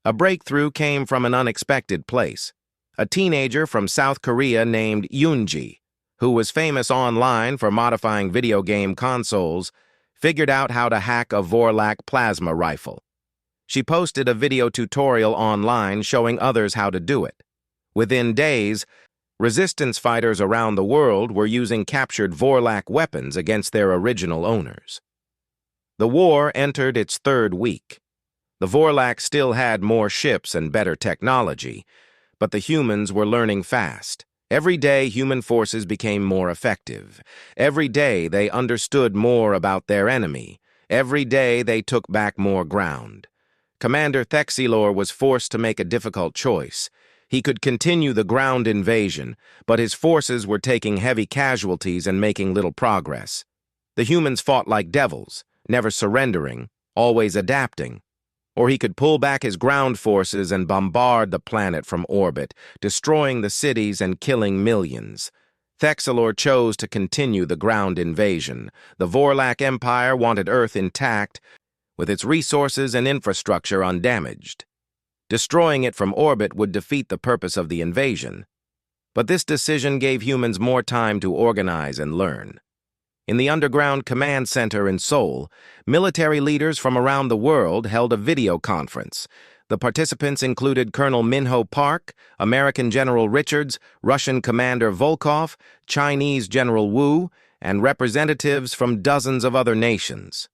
A breakthrough came from an unexpected place. A teenager from South Korea named Yoonji, who was famous online for modifying video game consoles, figured out how to hack a Vorlak plasma rifle. She posted a video tutorial online showing others how to do it. Within days, resistance fighters around the world were using captured Vorlak weapons against their original owners. The war entered its 3rd week. The Vorlak still had more ships and better technology, but the humans were learning fast. Every day, human forces became more effective. Every day, they understood more about their enemy. Every day, they took back more ground. Commander Thexilor was forced to make a difficult choice. He could continue the ground invasion, but his forces were taking heavy casualties and making little progress. The humans fought like devils, never surrendering, always adapting. Or he could pull back his ground forces and bombard the planet from orbit, destroying the cities and killing millions. Thexelor chose to continue the ground invasion. The Vorlak Empire wanted Earth intact, with its resources and infrastructure undamaged. Destroying it from orbit would defeat the purpose of the invasion. But this decision gave humans more time to organize and learn. In the underground command center in Seoul, military leaders from around the world held a video conference. The participants included Colonel Minho Park, American General Richards, Russian Commander Volkov, Chinese General Wu, and representatives from dozens of other nations.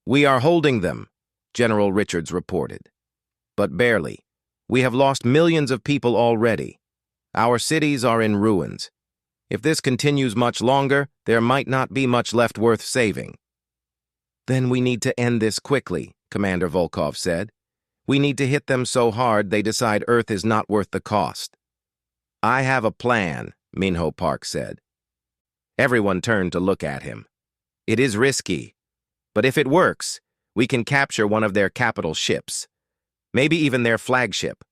"We are holding them," General Richards reported. "But barely. We have lost millions of people already. Our cities are in ruins. If this continues much longer, there might not be much left worth saving." "Then we need to end this quickly," Commander Volkov said. "We need to hit them so hard they decide Earth is not worth the cost." "I have a plan," Minho Park said. Everyone turned to look at him. "It is risky, but if it works, we can capture one of their capital ships, maybe even their flagship."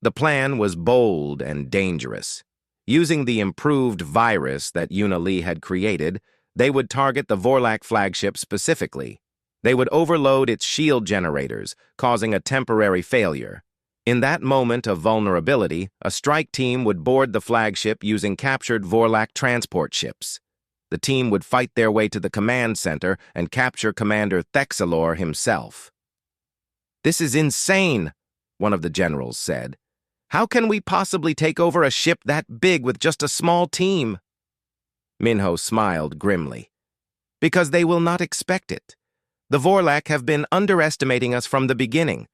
The plan was bold and dangerous. Using the improved virus that Yuna Lee had created, they would target the Vorlak flagship specifically. They would overload its shield generators, causing a temporary failure. In that moment of vulnerability, a strike team would board the flagship using captured Vorlak transport ships. The team would fight their way to the command center and capture Commander Thexelor himself. "This is insane," one of the generals said. "How can we possibly take over a ship that big with just a small team?" Minho smiled grimly. "Because they will not expect it. The Vorlak have been underestimating us from the beginning.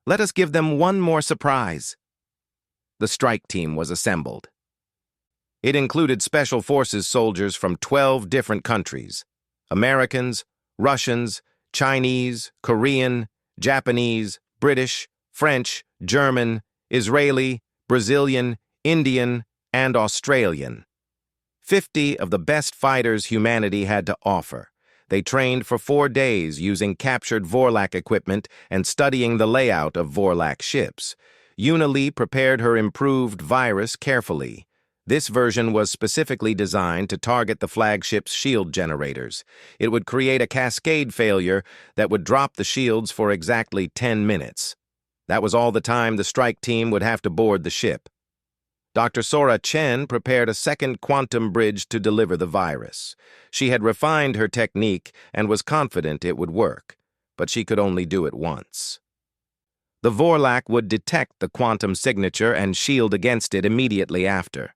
Let us give them one more surprise." The strike team was assembled. It included Special Forces soldiers from 12 different countries: Americans, Russians, Chinese, Korean, Japanese, British, French, German, Israeli, Brazilian, Indian, and Australian. 50 of the best fighters humanity had to offer. They trained for 4 days using captured Vorlak equipment and studying the layout of Vorlak ships. Yuna Lee prepared her improved virus carefully. This version was specifically designed to target the flagship's shield generators. It would create a cascade failure that would drop the shields for exactly 10 minutes. That was all the time the strike team would have to board the ship. Dr. Sora Chen prepared a second quantum bridge to deliver the virus. She had refined her technique and was confident it would work, but she could only do it once. The Vorlak would detect the quantum signature and shield against it immediately after.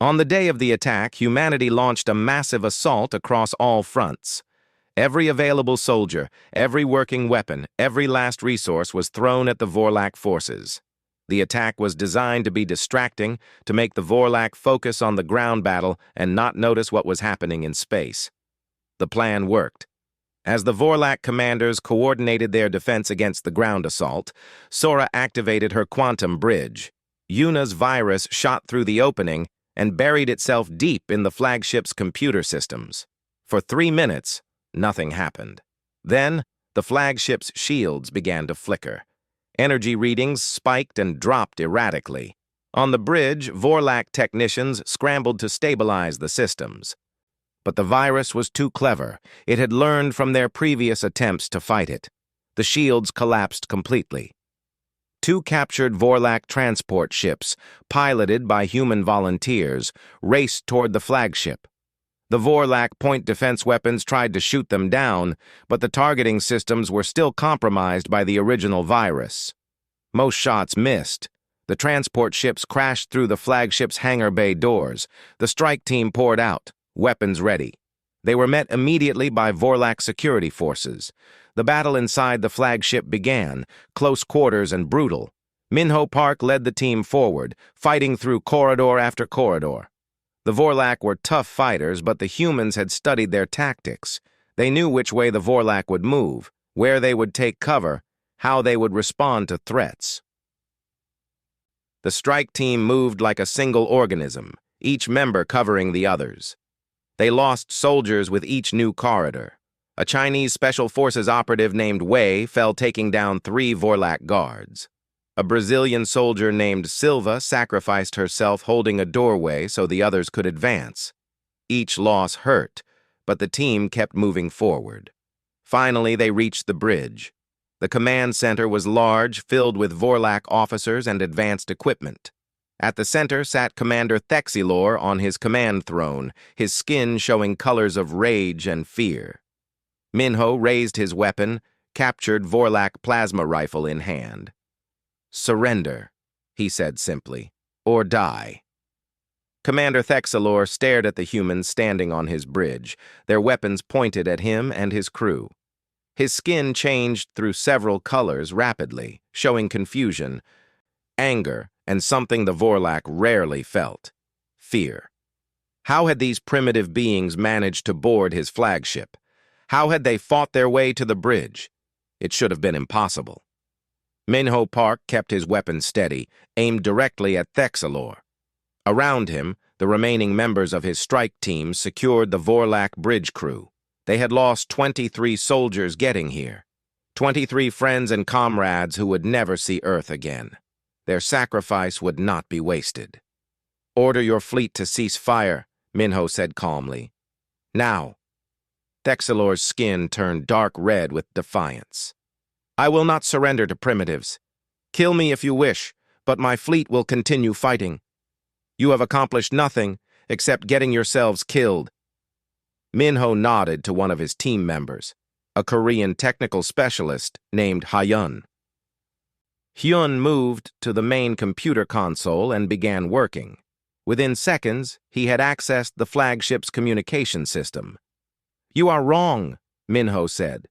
On the day of the attack, humanity launched a massive assault across all fronts. Every available soldier, every working weapon, every last resource was thrown at the Vorlak forces. The attack was designed to be distracting, to make the Vorlak focus on the ground battle and not notice what was happening in space. The plan worked. As the Vorlak commanders coordinated their defense against the ground assault, Sora activated her quantum bridge. Yuna's virus shot through the opening and buried itself deep in the flagship's computer systems. For 3 minutes, nothing happened. Then, the flagship's shields began to flicker. Energy readings spiked and dropped erratically. On the bridge, Vorlak technicians scrambled to stabilize the systems. But the virus was too clever. It had learned from their previous attempts to fight it. The shields collapsed completely. 2 captured Vorlak transport ships, piloted by human volunteers, raced toward the flagship. The Vorlak point defense weapons tried to shoot them down, but the targeting systems were still compromised by the original virus. Most shots missed. The transport ships crashed through the flagship's hangar bay doors. The strike team poured out, weapons ready. They were met immediately by Vorlak security forces. The battle inside the flagship began, close quarters and brutal. Minho Park led the team forward, fighting through corridor after corridor. The Vorlak were tough fighters, but the humans had studied their tactics. They knew which way the Vorlak would move, where they would take cover, how they would respond to threats. The strike team moved like a single organism, each member covering the others. They lost soldiers with each new corridor. A Chinese Special Forces operative named Wei fell taking down 3 Vorlak guards. A Brazilian soldier named Silva sacrificed herself holding a doorway so the others could advance. Each loss hurt, but the team kept moving forward. Finally, they reached the bridge. The command center was large, filled with Vorlak officers and advanced equipment. At the center sat Commander Thexilor on his command throne, his skin showing colors of rage and fear. Minho raised his weapon, captured Vorlak plasma rifle in hand. "Surrender," he said simply, "or die." Commander Thexilor stared at the humans standing on his bridge, their weapons pointed at him and his crew. His skin changed through several colors rapidly, showing confusion, anger, and something the Vorlak rarely felt: fear. How had these primitive beings managed to board his flagship? How had they fought their way to the bridge? It should have been impossible. Minho Park kept his weapon steady, aimed directly at Thexilor. Around him, the remaining members of his strike team secured the Vorlak bridge crew. They had lost 23 soldiers getting here. 23 friends and comrades who would never see Earth again. Their sacrifice would not be wasted. "Order your fleet to cease fire," Minho said calmly. "Now." Thexilor's skin turned dark red with defiance. "I will not surrender to primitives. Kill me if you wish, but my fleet will continue fighting. You have accomplished nothing except getting yourselves killed." Minho nodded to one of his team members, a Korean technical specialist named Hyun. Hyun moved to the main computer console and began working. Within seconds, he had accessed the flagship's communication system. "You are wrong," Minho said.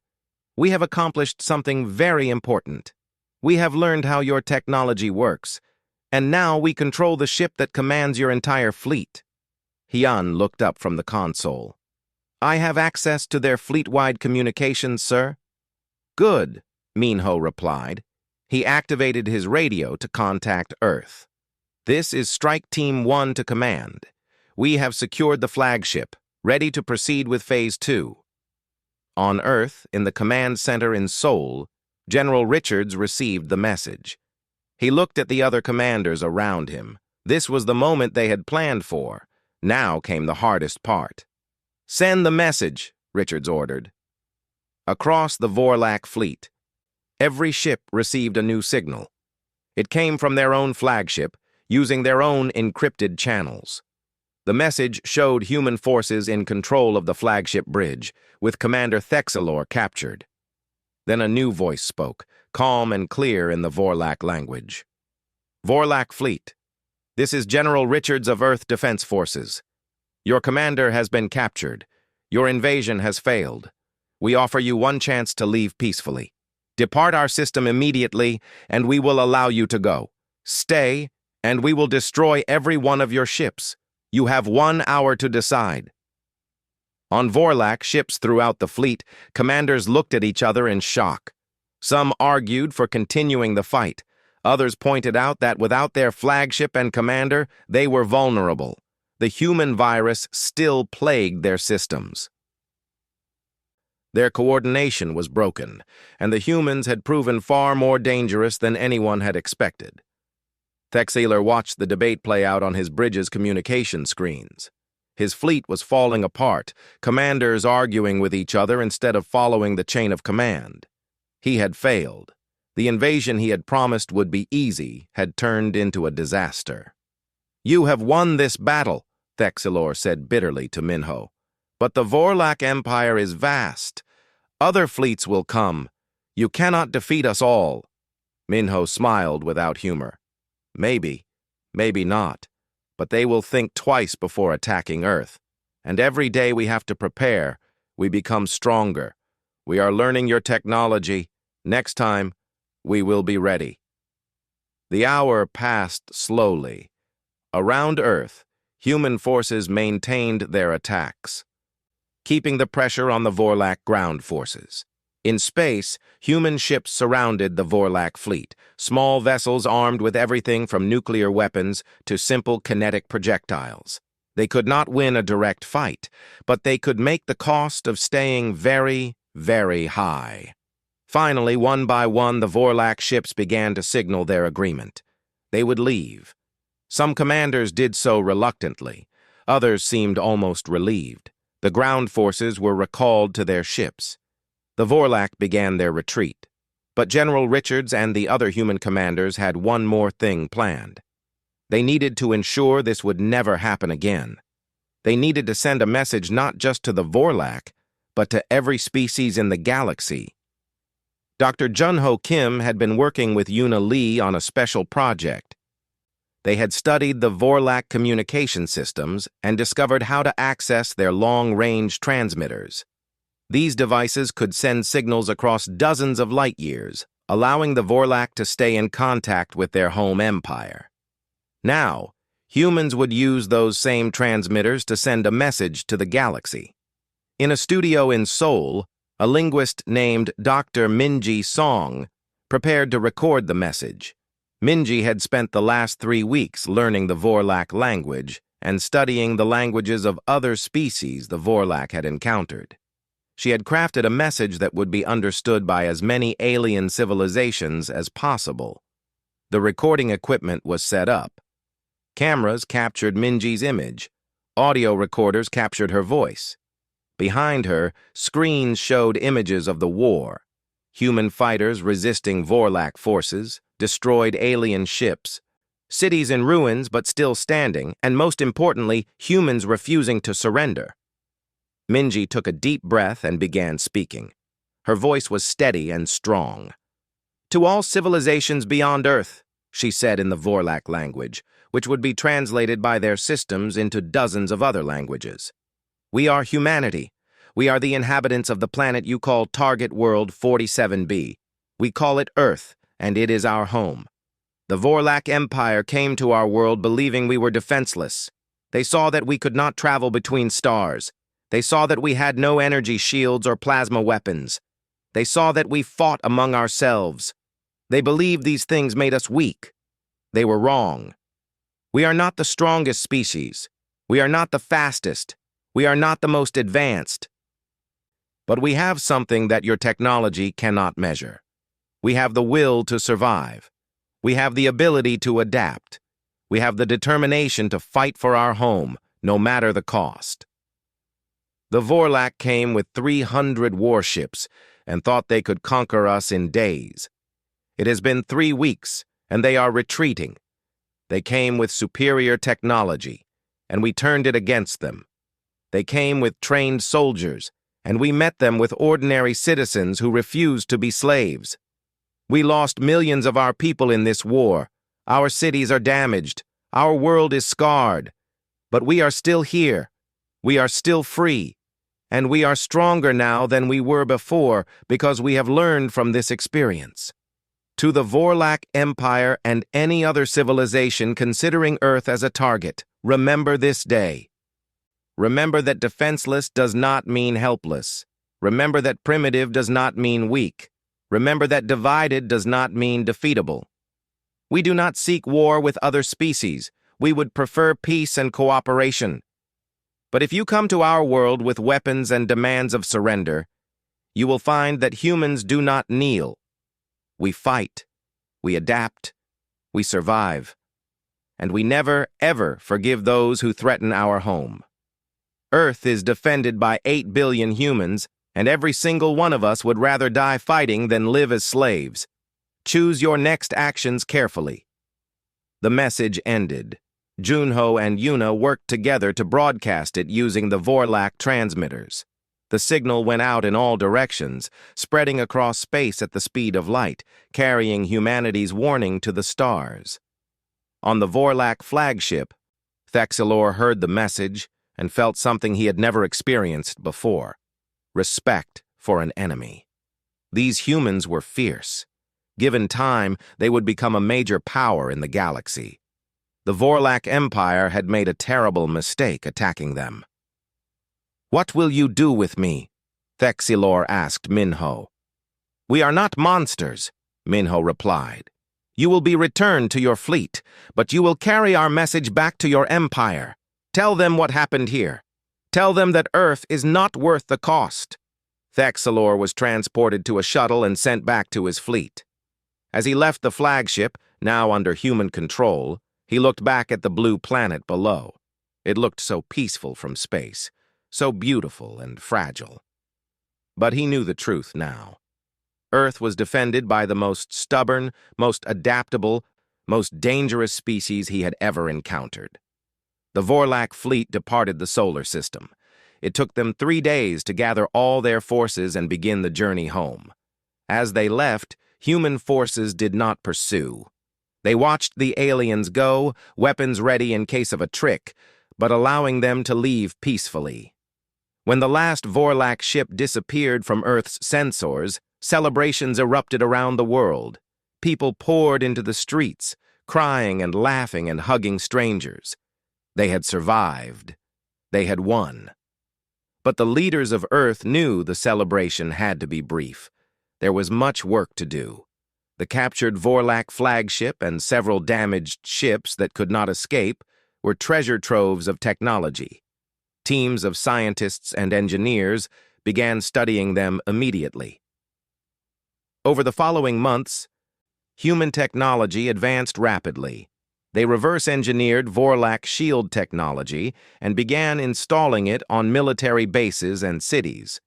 "We have accomplished something very important. We have learned how your technology works, and now we control the ship that commands your entire fleet." Hyun looked up from the console. "I have access to their fleet-wide communications, sir." "Good," Minho replied. He activated his radio to contact Earth. "This is Strike Team 1 to command. We have secured the flagship, ready to proceed with Phase 2. On Earth, in the command center in Seoul, General Richards received the message. He looked at the other commanders around him. This was the moment they had planned for. Now came the hardest part. "Send the message," Richards ordered. Across the Vorlak fleet, every ship received a new signal. It came from their own flagship, using their own encrypted channels. The message showed human forces in control of the flagship bridge, with Commander Thexilor captured. Then a new voice spoke, calm and clear in the Vorlak language. "Vorlak Fleet, this is General Richards of Earth Defense Forces. Your commander has been captured. Your invasion has failed. We offer you one chance to leave peacefully. Depart our system immediately, and we will allow you to go. Stay, and we will destroy every one of your ships. You have 1 hour to decide." On Vorlak, ships throughout the fleet, commanders looked at each other in shock. Some argued for continuing the fight. Others pointed out that without their flagship and commander, they were vulnerable. The human virus still plagued their systems. Their coordination was broken, and the humans had proven far more dangerous than anyone had expected. Thexilor watched the debate play out on his bridge's communication screens. His fleet was falling apart, commanders arguing with each other instead of following the chain of command. He had failed. The invasion he had promised would be easy had turned into a disaster. "You have won this battle," Thexilor said bitterly to Minho. "But the Vorlak Empire is vast. Other fleets will come. You cannot defeat us all." Minho smiled without humor. "Maybe, maybe not. But they will think twice before attacking Earth. And every day we have to prepare, we become stronger. We are learning your technology. Next time, we will be ready." The hour passed slowly. Around Earth, human forces maintained their attacks, keeping the pressure on the Vorlak ground forces. In space, human ships surrounded the Vorlak fleet, small vessels armed with everything from nuclear weapons to simple kinetic projectiles. They could not win a direct fight, but they could make the cost of staying very, very high. Finally, one by one, the Vorlak ships began to signal their agreement. They would leave. Some commanders did so reluctantly. Others seemed almost relieved. The ground forces were recalled to their ships. The Vorlak began their retreat. But General Richards and the other human commanders had one more thing planned. They needed to ensure this would never happen again. They needed to send a message not just to the Vorlak, but to every species in the galaxy. Dr. Junho Kim had been working with Yuna Lee on a special project. They had studied the Vorlak communication systems and discovered how to access their long-range transmitters. These devices could send signals across dozens of light years, allowing the Vorlak to stay in contact with their home empire. Now, humans would use those same transmitters to send a message to the galaxy. In a studio in Seoul, a linguist named Dr. Minji Song prepared to record the message. Minji had spent the last 3 weeks learning the Vorlak language and studying the languages of other species the Vorlak had encountered. She had crafted a message that would be understood by as many alien civilizations as possible. The recording equipment was set up. Cameras captured Minji's image. Audio recorders captured her voice. Behind her, screens showed images of the war. Human fighters resisting Vorlak forces, destroyed alien ships, cities in ruins but still standing, and most importantly, humans refusing to surrender. Minji took a deep breath and began speaking. Her voice was steady and strong. "To all civilizations beyond Earth," she said in the Vorlak language, which would be translated by their systems into dozens of other languages. "We are humanity. We are the inhabitants of the planet you call Target World 47B. We call it Earth, and it is our home. The Vorlak Empire came to our world believing we were defenseless. They saw that we could not travel between stars. They saw that we had no energy shields or plasma weapons. They saw that we fought among ourselves. They believed these things made us weak. They were wrong. We are not the strongest species. We are not the fastest. We are not the most advanced. But we have something that your technology cannot measure. We have the will to survive. We have the ability to adapt. We have the determination to fight for our home, no matter the cost." The Vorlak came with 300 warships and thought they could conquer us in days. It has been 3 weeks, and they are retreating. They came with superior technology, and we turned it against them. They came with trained soldiers, and we met them with ordinary citizens who refused to be slaves. We lost millions of our people in this war. Our cities are damaged. Our world is scarred. But we are still here. We are still free. And we are stronger now than we were before because we have learned from this experience. To the Vorlak Empire and any other civilization considering Earth as a target, remember this day. Remember that defenseless does not mean helpless. Remember that primitive does not mean weak. Remember that divided does not mean defeatable. We do not seek war with other species. We would prefer peace and cooperation. But if you come to our world with weapons and demands of surrender, you will find that humans do not kneel. We fight, we adapt, we survive, and we never, ever forgive those who threaten our home. Earth is defended by 8 billion humans, and every single one of us would rather die fighting than live as slaves. Choose your next actions carefully. The message ended. Junho and Yuna worked together to broadcast it using the Vorlak transmitters. The signal went out in all directions, spreading across space at the speed of light, carrying humanity's warning to the stars. On the Vorlak flagship, Thexilor heard the message and felt something he had never experienced before: respect for an enemy. These humans were fierce. Given time, they would become a major power in the galaxy. The Vorlak Empire had made a terrible mistake attacking them. "What will you do with me?" Thexilor asked Minho. "We are not monsters," Minho replied. "You will be returned to your fleet, but you will carry our message back to your empire. Tell them what happened here. Tell them that Earth is not worth the cost." Thexalor was transported to a shuttle and sent back to his fleet. As he left the flagship, now under human control, he looked back at the blue planet below. It looked so peaceful from space, so beautiful and fragile. But he knew the truth now. Earth was defended by the most stubborn, most adaptable, most dangerous species he had ever encountered. The Vorlak fleet departed the solar system. It took them 3 days to gather all their forces and begin the journey home. As they left, human forces did not pursue. They watched the aliens go, weapons ready in case of a trick, but allowing them to leave peacefully. When the last Vorlak ship disappeared from Earth's sensors, celebrations erupted around the world. People poured into the streets, crying and laughing and hugging strangers. They had survived. They had won. But the leaders of Earth knew the celebration had to be brief. There was much work to do. The captured Vorlak flagship and several damaged ships that could not escape were treasure troves of technology. Teams of scientists and engineers began studying them immediately. Over the following months, human technology advanced rapidly. They reverse-engineered Vorlak shield technology and began installing it on military bases and cities.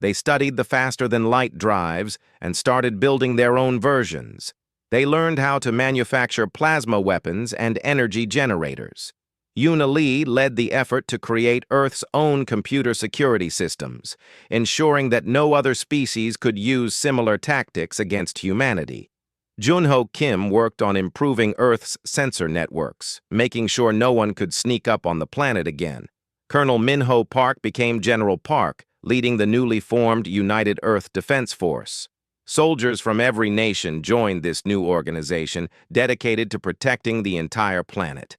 They studied the faster-than-light drives and started building their own versions. They learned how to manufacture plasma weapons and energy generators. Una Lee led the effort to create Earth's own computer security systems, ensuring that no other species could use similar tactics against humanity. Junho Kim worked on improving Earth's sensor networks, making sure no one could sneak up on the planet again. Colonel Minho Park became General Park, leading the newly formed United Earth Defense Force. Soldiers from every nation joined this new organization, dedicated to protecting the entire planet.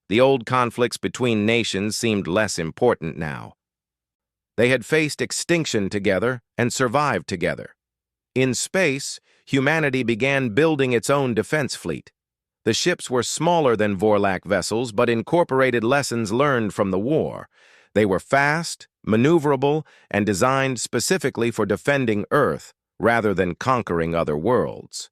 The old conflicts between nations seemed less important now. They had faced extinction together and survived together. In space, humanity began building its own defense fleet. The ships were smaller than Vorlak vessels, but incorporated lessons learned from the war. They were fast, maneuverable, and designed specifically for defending Earth rather than conquering other worlds.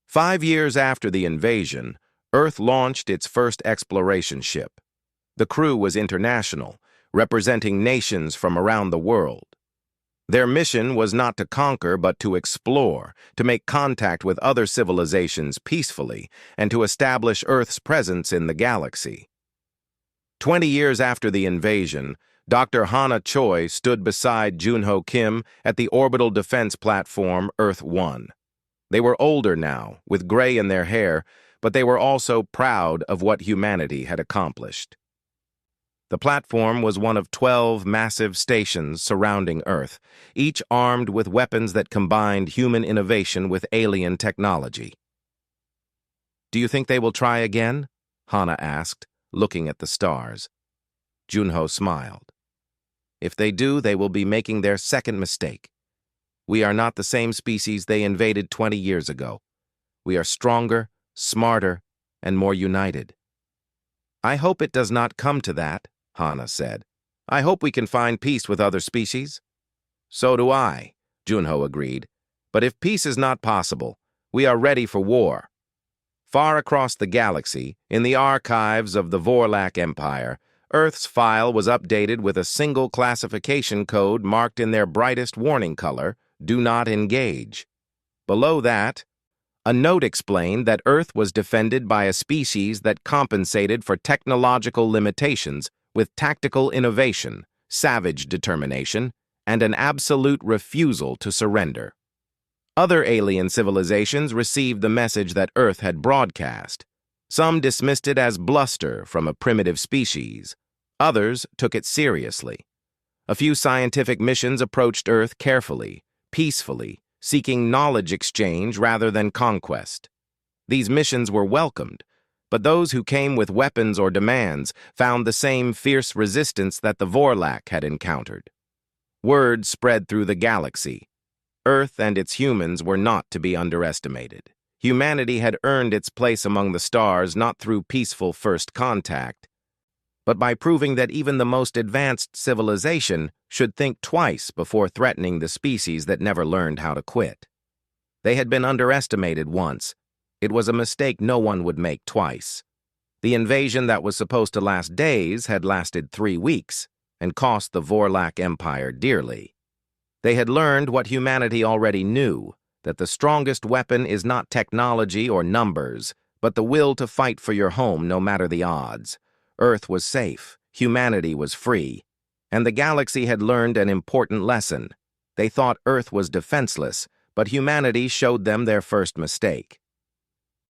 5 years after the invasion, Earth launched its first exploration ship. The crew was international, representing nations from around the world. Their mission was not to conquer, but to explore, to make contact with other civilizations peacefully, and to establish Earth's presence in the galaxy. 20 years after the invasion, Dr. Hana Choi stood beside Junho Kim at the orbital defense platform Earth-1. They were older now, with gray in their hair, but they were also proud of what humanity had accomplished. The platform was one of 12 massive stations surrounding Earth, each armed with weapons that combined human innovation with alien technology. "Do you think they will try again?" Hana asked, looking at the stars. Junho smiled. "If they do, they will be making their second mistake. We are not the same species they invaded 20 years ago. We are stronger, smarter, and more united." "I hope it does not come to that," Hana said. "I hope we can find peace with other species." "So do I," Junho agreed. "But if peace is not possible, we are ready for war." Far across the galaxy, in the archives of the Vorlak Empire, Earth's file was updated with a single classification code marked in their brightest warning color, "Do not engage." Below that, a note explained that Earth was defended by a species that compensated for technological limitations with tactical innovation, savage determination, and an absolute refusal to surrender. Other alien civilizations received the message that Earth had broadcast. Some dismissed it as bluster from a primitive species. Others took it seriously. A few scientific missions approached Earth carefully, peacefully, seeking knowledge exchange rather than conquest. These missions were welcomed, but those who came with weapons or demands found the same fierce resistance that the Vorlak had encountered. Word spread through the galaxy. Earth and its humans were not to be underestimated. Humanity had earned its place among the stars not through peaceful first contact, but by proving that even the most advanced civilization should think twice before threatening the species that never learned how to quit. They had been underestimated once. It was a mistake no one would make twice. The invasion that was supposed to last days had lasted 3 weeks and cost the Vorlak Empire dearly. They had learned what humanity already knew, that the strongest weapon is not technology or numbers, but the will to fight for your home no matter the odds. Earth was safe, humanity was free, and the galaxy had learned an important lesson. They thought Earth was defenseless, but humanity showed them their first mistake.